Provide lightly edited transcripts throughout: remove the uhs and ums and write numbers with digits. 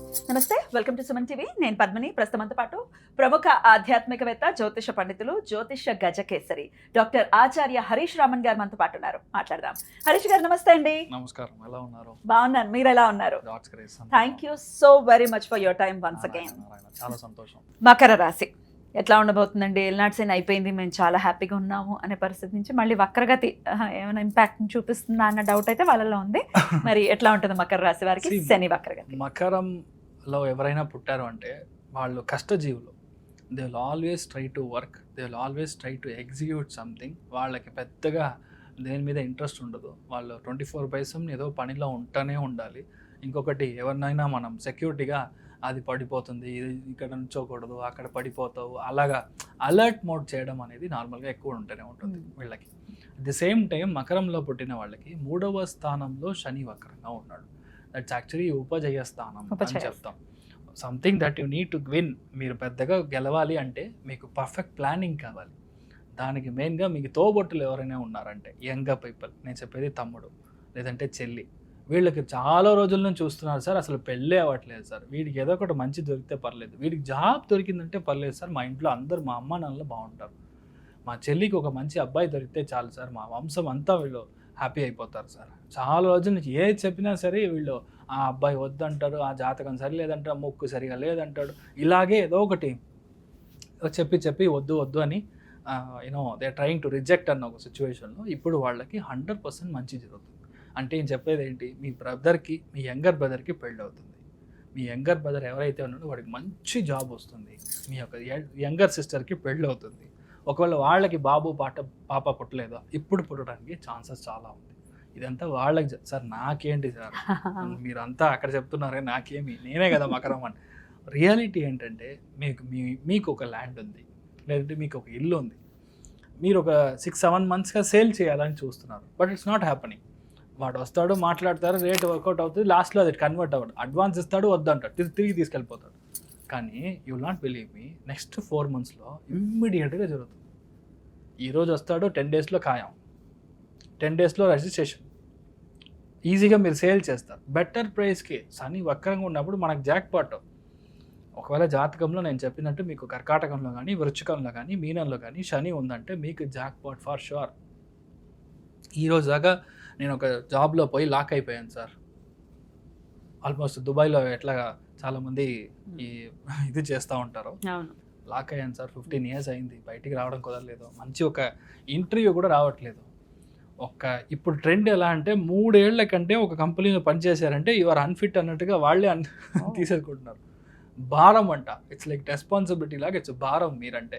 నమస్తే, welcome to Suman TV. నేను పద్మిని. ప్రస్తుతంతో పాటు ప్రముఖ ఆధ్యాత్మికవేత్త, జ్యోతిష పండితులు, జ్యోతిష గజకేసరి డాక్టర్ ఆచార్య హరీష్ రామన్ గారు మనతో పాటు ఉన్నారు. మాట్లాడదాం. హరీష్ గారు నమస్తే అండి. నమస్కారం, ఎలా ఉన్నారు? బాగున్నాను, మీరు ఎలా ఉన్నారు? Thank you so very much for your time once again. చాలా సంతోషం. మకర రాశి ఎట్లా ఉండబోతుందండి? ఎల్నాడ్సైన్ అయిపోయింది, మేము చాలా హ్యాపీగా ఉన్నాము అనే పరిస్థితి నుంచి మళ్ళీ వక్రగతి ఏమైనా ఇంపాక్ట్ చూపిస్తుందా అన్న డౌట్ అయితే వాళ్ళలో ఉంది. మరి ఎట్లా ఉంటుంది మకర రాశి వారికి శని వక్రగతి? మకరంలో ఎవరైనా పుట్టారు అంటే వాళ్ళు కష్టజీవులు. They will always try to work, they will always try to execute something. వాళ్ళకి పెద్దగా దేని మీద ఇంట్రెస్ట్ ఉండదు. వాళ్ళు 24/7 ఏదో పనిలో ఉంటూనే ఉండాలి. ఇంకొకటి, ఎవరినైనా మనం సెక్యూరిటీగా అది పడిపోతుంది, ఇది ఇక్కడ నుంచోకూడదు, అక్కడ పడిపోతావు, అలాగా అలర్ట్ మోడ్ చేయడం అనేది నార్మల్గా ఎక్కువ ఉంటూనే ఉంటుంది వీళ్ళకి. అట్ ది సేమ్ టైం మకరంలో పుట్టిన వాళ్ళకి 3వ స్థానంలో శని వక్రంగా ఉన్నాడు. దట్స్ యాక్చువల్లీ ఉపజయ స్థానం అని చెప్తాం. Something that you need to win. మీరు పెద్దగా గెలవాలి అంటే మీకు పర్ఫెక్ట్ ప్లానింగ్ కావాలి. దానికి మెయిన్గా మీకు తోబొట్టులు ఎవరైనా ఉన్నారంటే యంగ్ పీపుల్, నేను చెప్పేది తమ్ముడు లేదంటే చెల్లి, వీళ్ళకి చాలా రోజుల నుంచి చూస్తున్నారు సార్, అసలు పెళ్ళే అవ్వట్లేదు సార్, వీడికి ఏదో ఒకటి మంచి దొరికితే పర్లేదు, వీడికి జాబ్ దొరికిందంటే పర్లేదు సార్, మా ఇంట్లో అందరూ మా అమ్మ నాన్నలు బాగుంటారు, మా చెల్లికి ఒక మంచి అబ్బాయి దొరికితే చాలు సార్, మా వంశం అంతా వీళ్ళు హ్యాపీ అయిపోతారు సార్. చాలా రోజుల నుంచి ఏది చెప్పినా సరే వీళ్ళు ఆ అబ్బాయి వద్దంటాడు, ఆ జాతకం సరి లేదంటాడు, మొక్కు సరిగా లేదంటాడు, ఇలాగే ఏదో ఒకటి చెప్పి వద్దు వద్దు అని you know they trying to reject అన్న ఒక సిచ్యువేషన్లో ఇప్పుడు వాళ్ళకి 100% మంచి జరుగుతుంది. అంటే నేను చెప్పేది ఏంటి, మీ బ్రదర్కి, మీ యంగర్ బ్రదర్కి పెళ్ళి అవుతుంది. మీ యంగర్ బ్రదర్ ఎవరైతే ఉన్నాడో వాడికి మంచి జాబ్ వస్తుంది. మీ యొక్క యంగర్ సిస్టర్కి పెళ్ళి అవుతుంది. ఒకవేళ వాళ్ళకి పాప పుట్టలేదో ఇప్పుడు పుట్టడానికి ఛాన్సెస్ చాలా ఉంది. ఇదంతా వాళ్ళకి సార్, నాకేంటి సార్ మీరంతా అక్కడ చెప్తున్నారే, నాకేమి, నేనే కదా మకరం అని. రియాలిటీ ఏంటంటే మీకు ఒక ల్యాండ్ ఉంది, లేదంటే మీకు ఒక ఇల్లు ఉంది, మీరు ఒక 6-7 monthsగా సేల్ చేయాలని చూస్తున్నారు, బట్ ఇట్స్ నాట్ హ్యాపనింగ్. వాడు వస్తాడు, మాట్లాడతారు, రేట్ వర్కౌట్ అవుతుంది, లాస్ట్లో అది కన్వర్ట్ అవ్వడు, అడ్వాన్స్ ఇస్తాడు, వద్దంటాడు, తిరిగి తీసుకెళ్ళిపోతాడు. కానీ you will not believe me, next 4 monthsలో ఇమ్మీడియట్గా జరుగుతుంది. ఈరోజు వస్తాడు, 10 daysలో ఖాయం, 10 daysలో రిజిస్ట్రేషన్, ఈజీగా మీరు సేల్ చేస్తారు బెటర్ ప్రైస్కి. శని వక్రంగా ఉన్నప్పుడు మనకు జాక్ పాట్. ఒకవేళ జాతకంలో నేను చెప్పినట్టు మీకు కర్కాటకంలో కానీ, వృశ్చికంలో కానీ, మీనంలో కానీ శని ఉందంటే మీకు జాక్ పాట్ ఫర్ షూర్. ఈరోజు దాకా నేను ఒక జాబ్లో పోయి లాక్ అయిపోయాను సార్. ఆల్మోస్ట్ దుబాయ్లో ఎట్లా చాలామంది ఇది చేస్తూ ఉంటారు, లాక్ అయ్యాను సార్. 15 years అయింది, బయటికి రావడం కుదరలేదు, మంచి ఒక ఇంటర్వ్యూ కూడా రావట్లేదు. ఇప్పుడు ట్రెండ్ ఎలా అంటే 3 ఏళ్ల కంటే ఒక కంపెనీలో పనిచేశారంటే యువర్ అన్ఫిట్ అన్నట్టుగా వాళ్ళే తీసేసుకుంటున్నారు. భారం అంట, ఇట్స్ లైక్ రెస్పాన్సిబిలిటీ లాగా, ఇట్స్ భారం మీరంటే.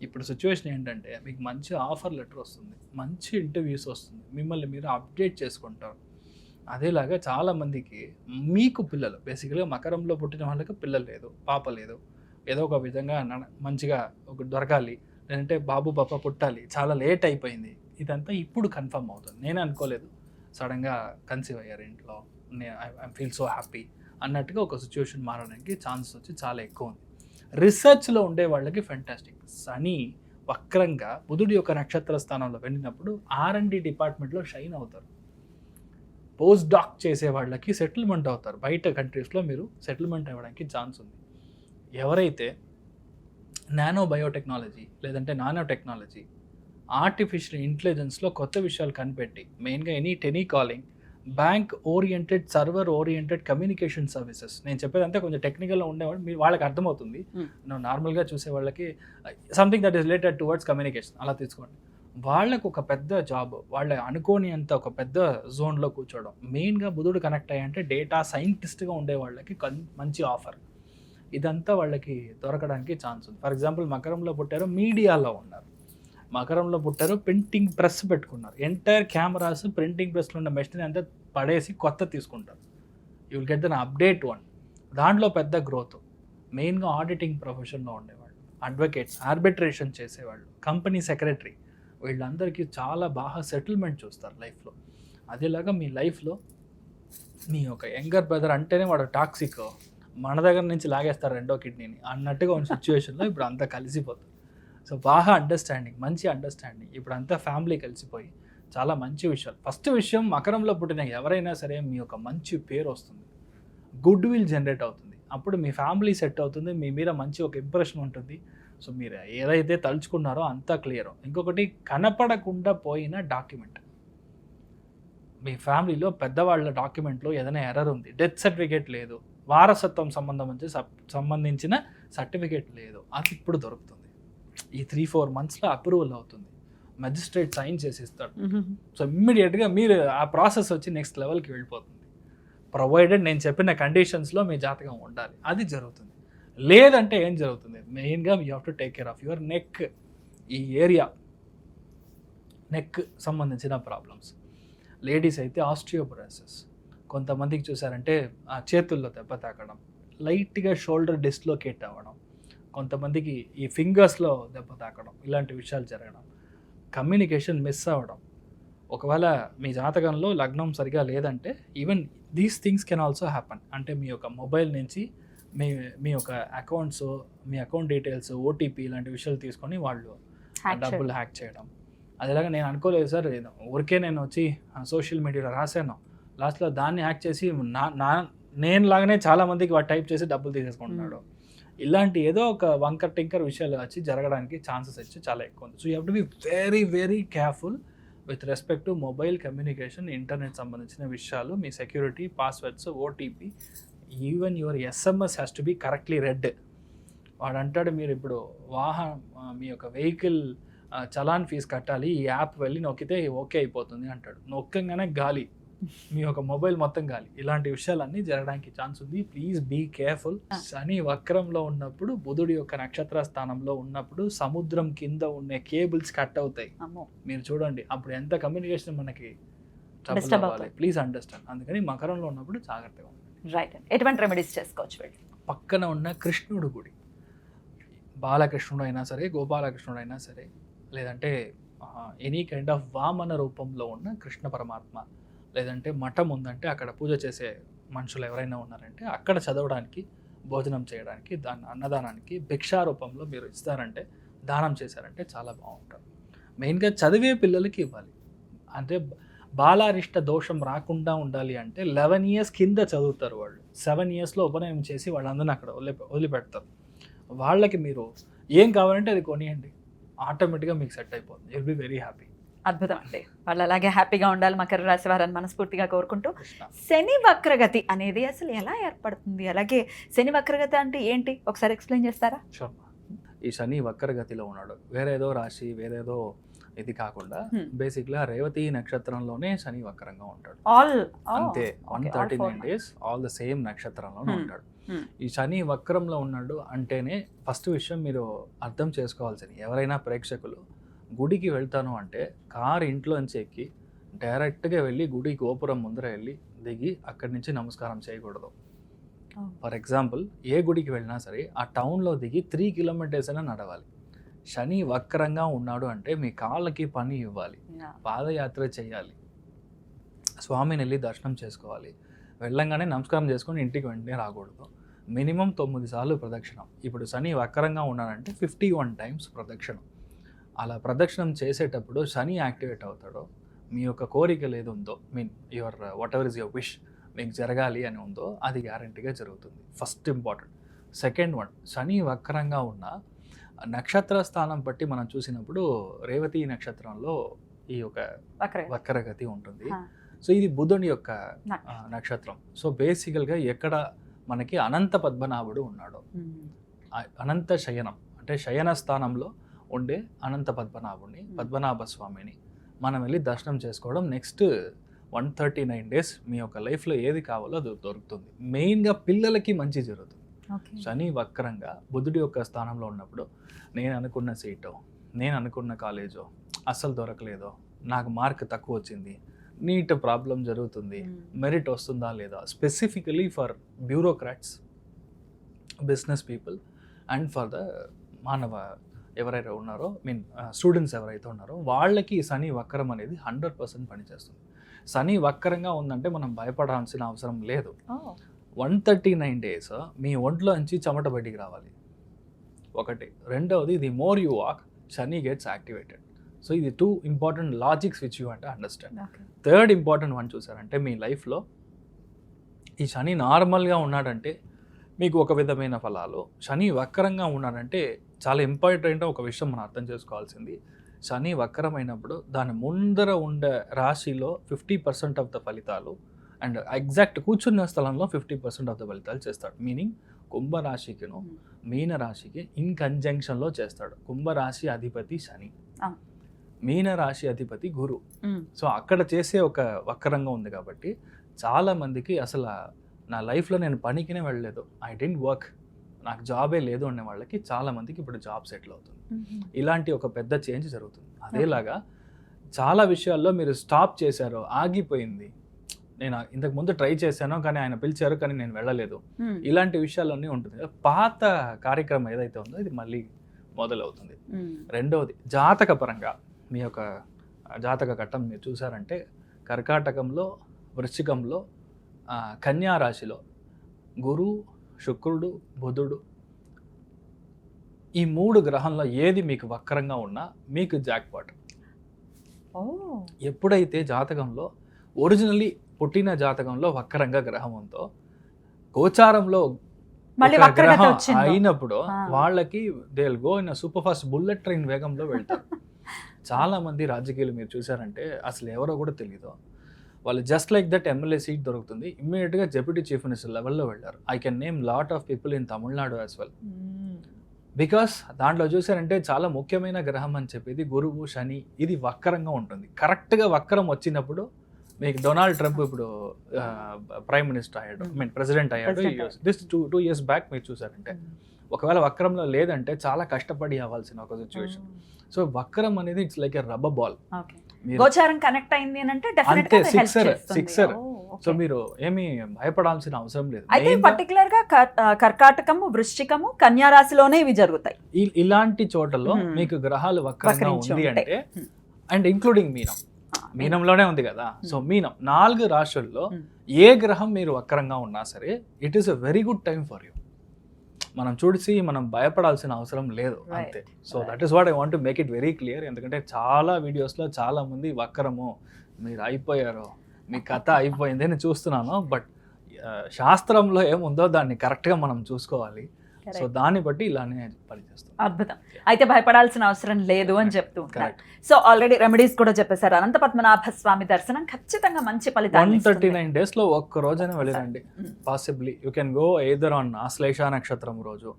ఇప్పుడు సిచ్యువేషన్ ఏంటంటే మీకు మంచి ఆఫర్ లెటర్ వస్తుంది, మంచి ఇంటర్వ్యూస్ వస్తుంది, మిమ్మల్ని మీరు అప్డేట్ చేసుకుంటారు. అదేలాగా చాలామందికి మీకు పిల్లలు, బేసికల్గా మకరంలో పుట్టిన వాళ్ళకి పిల్లలు లేదు, పాప లేదు, ఏదో ఒక విధంగా మంచిగా ఒక దొరకాలి, లేదంటే బాబు పాప పుట్టాలి, చాలా లేట్ అయిపోయింది. ఇదంతా ఇప్పుడు కన్ఫర్మ్ అవుతుంది. నేను అనుకోలేదు, సడన్గా కన్సీవ్ అయ్యారు ఇంట్లో, ఐ ఫీల్ సో హ్యాపీ అన్నట్టుగా ఒక సిచ్యువేషన్ మారడానికి ఛాన్సెస్ వచ్చి చాలా ఎక్కువ ఉంది. రీసెర్చ్లో ఉండే వాళ్ళకి ఫెంటాస్టిక్. శని వక్రంగా బుధుడి యొక్క నక్షత్ర స్థానంలో వెళ్ళినప్పుడు R&D డిపార్ట్మెంట్లో షైన్ అవుతారు. పోస్ట్ డాక్ చేసే వాళ్ళకి సెటిల్మెంట్ అవుతారు. బయట కంట్రీస్లో మీరు సెటిల్మెంట్ అవ్వడానికి ఛాన్స్ ఉంది. ఎవరైతే నానో బయోటెక్నాలజీ లేదంటే నానో టెక్నాలజీ, ఆర్టిఫిషియల్ ఇంటెలిజెన్స్లో కొత్త విషయాలు కనిపెట్టి, మెయిన్గా telecalling, bank oriented, server oriented communication services, నేను చెప్పేదంటే కొంచెం టెక్నికల్లో ఉండేవాళ్ళు మీరు వాళ్ళకి అర్థమవుతుంది. నార్మల్గా చూసే వాళ్ళకి something that is related towards communication అలా తీసుకోండి. వాళ్ళకు ఒక పెద్ద జాబ్, వాళ్ళ అనుకోని అంత ఒక పెద్ద జోన్లో కూర్చోవడం. మెయిన్గా బుధుడు కనెక్ట్ అయ్యంటే డేటా సైంటిస్ట్గా ఉండే వాళ్ళకి మంచి ఆఫర్, ఇదంతా వాళ్ళకి దొరకడానికి ఛాన్స్ ఉంది. ఫర్ ఎగ్జాంపుల్ మకరంలో పుట్టారు, మీడియాలో ఉన్నారు, మకరంలో పుట్టారు, ప్రింటింగ్ ప్రెస్ పెట్టుకున్నారు, ఎంటైర్ కెమెరాస్ ప్రింటింగ్ ప్రెస్లో ఉన్న మెషిన్ అంతా పడేసి కొత్త తీసుకుంటారు. You will get then update one. దాంట్లో పెద్ద గ్రోత్. మెయిన్గా ఆడిటింగ్ ప్రొఫెషన్లో ఉండేవాళ్ళు, అడ్వకేట్స్, ఆర్బిట్రేషన్ చేసేవాళ్ళు, కంపెనీ సెక్రటరీ, వీళ్ళందరికీ చాలా బాగా సెటిల్మెంట్ చూస్తారు లైఫ్లో. అదేలాగా మీ లైఫ్లో మీ ఒక యంగర్ బ్రదర్ అంటేనే వాడు టాక్సిక్, మన దగ్గర నుంచి లాగేస్తారు 2వ కిడ్నీని అన్నట్టుగా ఉన్న సిచ్యువేషన్లో ఇప్పుడు అంతా కలిసిపోతుంది. సో బాగా అండర్స్టాండింగ్, మంచి అండర్స్టాండింగ్, ఇప్పుడు అంతా ఫ్యామిలీ కలిసిపోయి చాలా మంచి విషయాలు. ఫస్ట్ విషయం, మకరంలో పుట్టిన ఎవరైనా సరే మీ యొక్క మంచి పేరు వస్తుంది, గుడ్ విల్ జనరేట్ అవుతుంది. అప్పుడు మీ ఫ్యామిలీ సెట్ అవుతుంది, మీ మీద మంచి ఒక ఇంప్రెషన్ ఉంటుంది. సో మీరు ఏదైతే తలుచుకున్నారో అంతా క్లియర్. ఇంకొకటి, కనపడకుండా పోయిన డాక్యుమెంట్. మీ ఫ్యామిలీలో పెద్దవాళ్ళ డాక్యుమెంట్లో ఏదైనా ఎర్రర్ ఉంది, డెత్ సర్టిఫికేట్ లేదు, వారసత్వం సంబంధించిన సర్టిఫికేట్ లేదు, అది ఇప్పుడు దొరుకుతుంది. ఈ 3-4 మంత్స్లో అప్రూవల్ అవుతుంది, మెజిస్ట్రేట్ సైన్ చేసి ఇస్తాడు. సో ఇమ్మీడియట్గా మీరు ఆ ప్రాసెస్ వచ్చి నెక్స్ట్ లెవెల్కి వెళ్ళిపోతుంది. ప్రొవైడెడ్ నేను చెప్పిన కండిషన్స్లో మీ జాతకం ఉండాలి, అది జరుగుతుంది. లేదంటే ఏం జరుగుతుంది, మెయిన్గా you have to take care of your neck. ఈ ఏరియా నెక్ సంబంధించిన ప్రాబ్లమ్స్. లేడీస్ అయితే ఆస్టియోపొరోసిస్, కొంతమందికి చూసారంటే ఆ చేతుల్లో దెబ్బ తాకడం, లైట్గా షోల్డర్ డిస్లోకేట్ అవ్వడం, కొంతమందికి ఈ ఫింగర్స్లో దెబ్బ తాకడం, ఇలాంటి విషయాలు జరగడం, కమ్యూనికేషన్ మిస్ అవ్వడం. ఒకవేళ మీ జాతకంలో లగ్నం సరిగా లేదంటే even these things can also happen. అంటే మీ యొక్క మొబైల్ నుంచి మీ యొక్క అకౌంట్స్, మీ అకౌంట్ డీటెయిల్స్, ఓటీపీ ఇలాంటి విషయాలు తీసుకొని వాళ్ళు డబ్బులు హ్యాక్ చేయడం. అదేలాగా నేను అనుకోలేదు సార్, ఊరికే నేను వచ్చి సోషల్ మీడియాలో రాశాను, లాస్ట్లో దాన్ని హ్యాక్ చేసి నేను లాగానే చాలామందికి వాడు టైప్ చేసి డబ్బులు తీసేసుకుంటున్నాడు. ఇలాంటి ఏదో ఒక వంకర్ టింకర్ విషయాలు వచ్చి జరగడానికి ఛాన్సెస్ వచ్చి చాలా ఎక్కువ ఉంది. So you have to be very very careful with respect to mobile communication, internet సంబంధించిన విషయాలు, మీ security, passwords, OTP, even your SMS has to be correctly read. వాడు అంటాడు మీరు ఇప్పుడు మీ యొక్క వెహికల్ చలాన్ ఫీజు కట్టాలి, ఈ యాప్ వెళ్ళి నొక్కితే ఓకే అయిపోతుంది అంటాడు. నొక్కగానే గాలి, మీ యొక్క మొబైల్ మొత్తం గాలి. ఇలాంటి విషయాలన్నీ జరగడానికి ఛాన్స్ ఉంది. Please be careful. శని వక్రంలో ఉన్నప్పుడు, బుధుడి యొక్క నక్షత్ర స్థానంలో ఉన్నప్పుడు సముద్రం కింద ఉన్న కేబుల్స్ కట్ అవుతాయి. మీరు చూడండి అప్పుడు ఎంత కమ్యూనికేషన్ మనకి ట్రబుల్ అవ్వాలి. Please understand. అందుకని మకరంలో ఉన్నప్పుడు జాగ్రత్తగా ఉండండి. రైట్. ఎటువంటి రెమెడీస్ చేసుకోవచ్చు? పక్కన ఉన్న కృష్ణుడు గుడి, బాలకృష్ణుడు అయినా సరే, గోపాలకృష్ణుడు అయినా సరే, లేదంటే ఎనీ కైండ్ ఆఫ్ వామన రూపంలో ఉన్న కృష్ణ పరమాత్మ, లేదంటే మఠం ఉందంటే అక్కడ పూజ చేసే మనుషులు ఎవరైనా ఉన్నారంటే అక్కడ చదవడానికి, భోజనం చేయడానికి, దాన్ని అన్నదానానికి భిక్షారూపంలో మీరు ఇస్తారంటే, దానం చేశారంటే చాలా బాగుంటుంది. మెయిన్గా చదివే పిల్లలకి ఇవ్వాలి. అంటే బాలారిష్ట దోషం రాకుండా ఉండాలి అంటే 11 years కింద చదువుతారు వాళ్ళు, 7 yearsలో ఉపనయనం చేసి వాళ్ళందరినీ అక్కడ వదిలిపెడతారు. వాళ్ళకి మీరు ఏం కావాలంటే అది కొనియండి, ఆటోమేటిక్గా మీకు సెట్ అయిపోతుంది. You'll be very happy. అద్భుతం అండి. వాళ్ళు అలాగే హ్యాపీగా ఉండాలి మకర రాశి వారని మనస్ఫూర్తిగా కోరుకుంటూ, శని వక్రగతి అనేది అసలు ఎలా ఏర్పడుతుంది, అలాగే శని వక్రగతి అంటే ఏంటి ఒకసారి ఎక్స్ప్లెయిన్ చేస్తారా? షూర్. ఈ శని వక్రగతిలో ఉన్నాడు, వేరేదో రాశి వేరేదో ఇది కాకుండా బేసిక్గా రేవతి నక్షత్రంలోనే శని వక్రంగా ఉంటాడు. అంతే, 139 days ఆల్ ద సేమ్ నక్షత్రంలోనే ఉంటాడు. ఈ శని వక్రంలో ఉన్నాడు అంటేనే ఫస్ట్ విషయం మీరు అర్థం చేసుకోవాల్సింది, ఎవరైనా ప్రేక్షకులు గుడికి వెళ్తాను అంటే కారు ఇంట్లోంచి ఎక్కి డైరెక్ట్గా వెళ్ళి గుడి గోపురం ముందర వెళ్ళి దిగి అక్కడి నుంచి నమస్కారం చేయకూడదు. ఫర్ ఎగ్జాంపుల్, ఏ గుడికి వెళ్ళినా సరే ఆ టౌన్లో దిగి 3 kilometers అయినా నడవాలి. శని వక్రంగా ఉన్నాడు అంటే మీ కాళ్ళకి పని ఇవ్వాలి, పాదయాత్ర చేయాలి, స్వామిని వెళ్ళి దర్శనం చేసుకోవాలి, వెళ్ళంగానే నమస్కారం చేసుకొని ఇంటికి వెంటనే రాకూడదు. మినిమం 9 సార్లు ప్రదక్షిణం. ఇప్పుడు శని వక్రంగా ఉన్నాడంటే 51 times ప్రదక్షిణం. అలా ప్రదక్షిణం చేసేటప్పుడు శని యాక్టివేట్ అవుతాడో, మీ యొక్క కోరికలు ఏది ఉందో, your what ever is your wish మీకు జరగాలి అని ఉందో అది గ్యారంటీగా జరుగుతుంది. First important. సెకండ్ వన్, శని వక్రంగా ఉన్న నక్షత్ర స్థానం బట్టి మనం చూసినప్పుడు రేవతి నక్షత్రంలో ఈ యొక్క వక్రగతి ఉంటుంది. సో ఇది బుధుని యొక్క నక్షత్రం. సో బేసికల్గా ఎక్కడ మనకి అనంత పద్మనాభుడు ఉన్నాడు, అనంత శయనం అంటే శయన స్థానంలో ఉండే అనంత పద్మనాభుడిని, పద్మనాభ స్వామిని మనం వెళ్ళి దర్శనం చేసుకోవడం. నెక్స్ట్ 139 days మీ యొక్క లైఫ్లో ఏది కావాలో అది దొరుకుతుంది. మెయిన్గా పిల్లలకి మంచి జరుగుతుంది. శని వక్రంగా బుధుడి యొక్క స్థానంలో ఉన్నప్పుడు నేను అనుకున్న సీటో, నేను అనుకున్న కాలేజో అస్సలు దొరకలేదో, నాకు మార్క్ తక్కువ వచ్చింది, నీట్ ప్రాబ్లం జరుగుతుంది, మెరిట్ వస్తుందా లేదా, specifically for bureaucrats, business people and for the మానవ ఎవరైతే ఉన్నారో స్టూడెంట్స్ ఎవరైతే ఉన్నారో వాళ్ళకి శని వక్రం అనేది 100% పనిచేస్తుంది. శని వక్రంగా ఉందంటే మనం భయపడాల్సిన అవసరం లేదు. 139 days మీ ఒంట్లో నుంచి చెమట బయటికి రావాలి ఒకటి. రెండవది, the more you walk Shani gets activated. So ఇది 2 important లాజిక్స్ విచ్ యూ అంటే అండర్స్టాండ్. థర్డ్ ఇంపార్టెంట్ వన్ చూసారంటే, మీ లైఫ్లో ఈ శని నార్మల్గా ఉన్నాడంటే మీకు ఒక విధమైన ఫలాలు. శని వక్రంగా ఉన్నాడంటే చాలా ఇంపార్టెంట్ ఒక విషయం మనం అర్థం చేసుకోవాల్సింది. శని వక్రమైనప్పుడు దాని ముందర ఉండే రాశిలో 50% ఆఫ్ ద ఫలితాలు అండ్ ఎగ్జాక్ట్ కూర్చున్న స్థలంలో 50% ఆఫ్ ద ఫలితాలు చేస్తాడు. మీనింగ్ కుంభరాశికిను మీనరాశికి ఇన్ కంజంక్షన్లో చేస్తాడు. కుంభరాశి అధిపతి శని, మీనరాశి అధిపతి గురు. సో అక్కడ చేసే ఒక వక్రంగా ఉంది కాబట్టి చాలా మందికి అసలు నా లైఫ్లో నేను పనికినే వెళ్ళలేదు, ఐ డెంట్ వర్క్, నాకు జాబే లేదు అనే వాళ్ళకి చాలా మందికి ఇప్పుడు జాబ్ సెటిల్ అవుతుంది. ఇలాంటి ఒక పెద్ద చేంజ్ జరుగుతుంది. అదేలాగా చాలా విషయాల్లో మీరు స్టాప్ చేశారు, ఆగిపోయింది, నేను ఇంతకు ముందు ట్రై చేశాను కానీ ఆయన పిలిచారు కానీ నేను వెళ్ళలేదు, ఇలాంటి విషయాలన్నీ ఉంటుంది. పాత కార్యక్రమం ఏదైతే ఉందో ఇది మళ్ళీ మొదలవుతుంది. రెండవది జాతక పరంగా మీ యొక్క జాతక ఘట్టం మీరు చూసారంటే కర్కాటకంలో, వృశ్చికంలో, కన్యా రాశిలో గురు, శుక్రుడు, బుధుడు, ఈ 3 గ్రహంలో ఏది మీకు వక్రంగా ఉన్నా మీకు జాక్పాట్. ఎప్పుడైతే జాతకంలో ఒరిజినల్లీ పుట్టిన జాతకంలో వక్రంగా గ్రహం ఉందో గోచారంలో గ్రహం అయినప్పుడు వాళ్ళకి they will go in super fast bullet train వేగంలో వెళ్తారు. చాలా మంది రాజకీయాలు మీరు చూసారంటే అసలు ఎవరో కూడా తెలియదు, వాళ్ళు just like that MLA seat దొరుకుతుంది, ఇమ్మీడియట్గా డెప్యూటీ చీఫ్ మినిస్టర్ లెవెల్లో వెళ్ళారు. I can name lot of people in Tamil Nadu as well. Because దాంట్లో చూసారంటే చాలా ముఖ్యమైన గ్రహం అని చెప్పేది గురువు, శని, ఇది వక్రంగా ఉంటుంది. కరెక్ట్గా వక్రం వచ్చినప్పుడు మీకు డొనాల్డ్ ట్రంప్ ఇప్పుడు ప్రైమ్ మినిస్టర్ అయ్యాడు, ఐ మీన్ ప్రెసిడెంట్ అయ్యాడు. దిస్ 2 years బ్యాక్ మీరు చూసారంటే ఒకవేళ వక్రంలో లేదంటే చాలా కష్టపడి అవ్వాల్సిన ఒక సిచ్యువేషన్. సో వక్రం అనేది it's like a rubber ball. గోచారం కనెక్ట్ అయింది అంటే డెఫినెట్గా సిక్సర్. సో మీరు ఏమీ భయపడాల్సిన అవసరం లేదు. అయితే పర్టికులర్ గా కర్కాటకము, వృశ్చికము, కన్యా రాశిలోనే ఇవి జరుగుతాయి. ఇలాంటి చోటలో మీకు గ్రహాలు వక్రంగా ఉంది అంటే అండ్ ఇంక్లూడింగ్ మీనంలోనే ఉంది కదా. సో మీనం 4 రాశుల్లో ఏ గ్రహం మీరు వక్రంగా ఉన్నా సరే it is a very good time for you. మనం చూసి మనం భయపడాల్సిన అవసరం లేదు అంతే. So that is what I want to make it very clear. ఎందుకంటే చాలా వీడియోస్లో చాలా మంది వక్రము, మీరు అయిపోయారు, మీ కథ అయిపోయింది అని చూస్తున్నాను. బట్ శాస్త్రంలో ఏముందో దాన్ని కరెక్ట్గా మనం చూసుకోవాలి. సో దాన్ని బట్టి ఇలానే పనిచేస్తాం. అద్భుతం. అయితే భయపడాల్సిన అవసరం లేదు అని చెప్తూ ఉంటారు. సో ఆల్రెడీ రెమెడీస్ కూడా చెప్పేశారు. అనంత పద్మనాభ స్వామి దర్శనం ఖచ్చితంగా మంచి ఫలితాలు. 139 days లో ఒక్క రోజైనా వెళ్ళిరండి. Possibly you can go either on Ashlesha నక్షత్రం రోజు,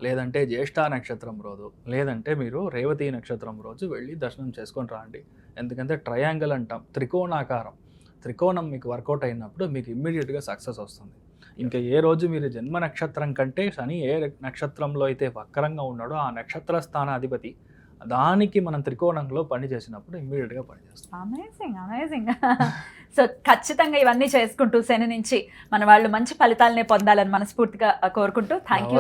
లేదంటే జ్యేష్ఠ నక్షత్రం రోజు, లేదంటే మీరు రేవతి నక్షత్రం రోజు వెళ్ళి దర్శనం చేసుకొని రాండి. ఎందుకంటే ట్రయాంగిల్ అంటాం, త్రికోణాకారం, త్రికోణం మీకు వర్కౌట్ అయినప్పుడు మీకు ఇమ్మీడియట్గా సక్సెస్ వస్తుంది. ఇంకా ఏ రోజు మీరు జన్మ నక్షత్రం కంటే శని ఏ నక్షత్రంలో అయితే వక్రంగా ఉన్నాడో ఆ నక్షత్ర స్థానాధిపతి దానికి మనం త్రికోణంలో పని చేసినప్పుడు ఇమ్మీడియట్గా పనిచేస్తాం. అమేజింగ్. సో ఖచ్చితంగా ఇవన్నీ చేసుకుంటూ శని నుంచి మన వాళ్ళు మంచి ఫలితాలనే పొందాలని మనస్ఫూర్తిగా కోరుకుంటూ thank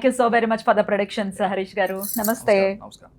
you so very much for the productions Harish గారు. నమస్తే. నమస్కారం.